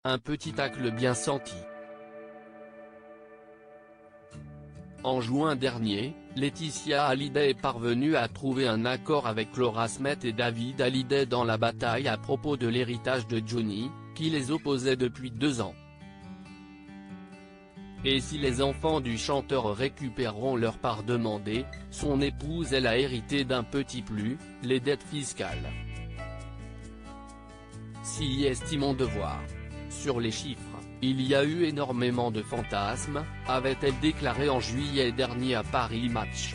un petit tacle bien senti. En juin dernier, Laetitia Hallyday est parvenue à trouver un accord avec Laura Smet et David Hallyday dans la bataille à propos de l'héritage de Johnny, qui les opposait depuis 2 ans. Et si les enfants du chanteur récupéreront leur part demandée, son épouse elle a hérité d'un petit plus, les dettes fiscales. Si y estimons devoir. Sur les chiffres, il y a eu énormément de fantasmes, avait-elle déclaré en juillet dernier à Paris Match.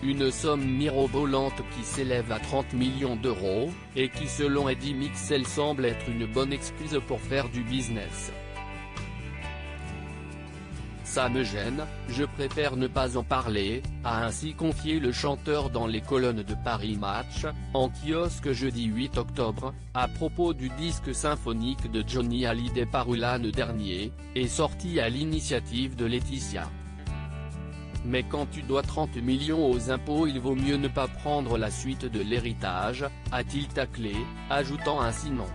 Une somme mirobolante qui s'élève à 30 millions d'euros, et qui selon Eddie Mitchell semble être une bonne excuse pour faire du business. Ça me gêne, je préfère ne pas en parler, a ainsi confié le chanteur dans les colonnes de Paris Match, en kiosque jeudi 8 octobre, à propos du disque symphonique de Johnny Hallyday paru l'année dernier, et sorti à l'initiative de Laetitia. Mais quand tu dois 30 millions aux impôts, il vaut mieux ne pas prendre la suite de l'héritage, a-t-il taclé, ajoutant ainsi non.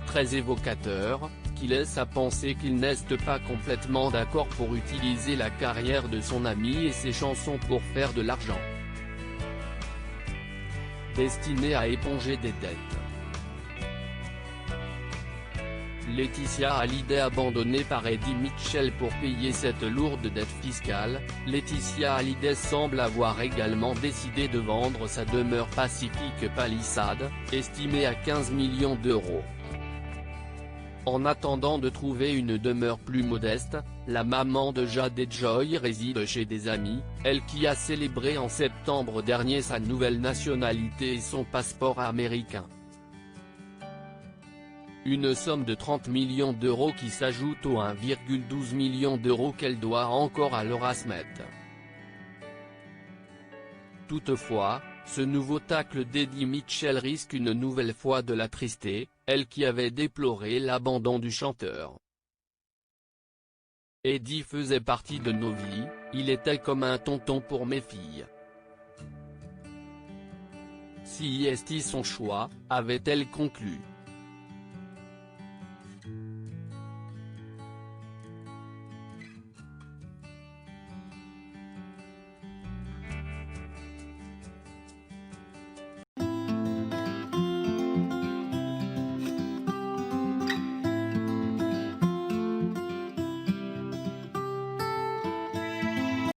Très évocateur, qui laisse à penser qu'il n'est pas complètement d'accord pour utiliser la carrière de son ami et ses chansons pour faire de l'argent. Destiné à éponger des dettes. Laetitia Hallyday abandonnée par Eddie Mitchell pour payer cette lourde dette fiscale, Laetitia Hallyday semble avoir également décidé de vendre sa demeure Pacific Palisades, estimée à 15 millions d'euros. En attendant de trouver une demeure plus modeste, la maman de Jade et Joy réside chez des amis, elle qui a célébré en septembre dernier sa nouvelle nationalité et son passeport américain. Une somme de 30 millions d'euros qui s'ajoute aux 1,12 million d'euros qu'elle doit encore à Laura Smet. Toutefois, ce nouveau tacle d'Eddie Mitchell risque une nouvelle fois de l'attrister, elle qui avait déploré l'abandon du chanteur. Eddie faisait partie de nos vies, il était comme un tonton pour mes filles. Si est son choix, avait-elle conclu.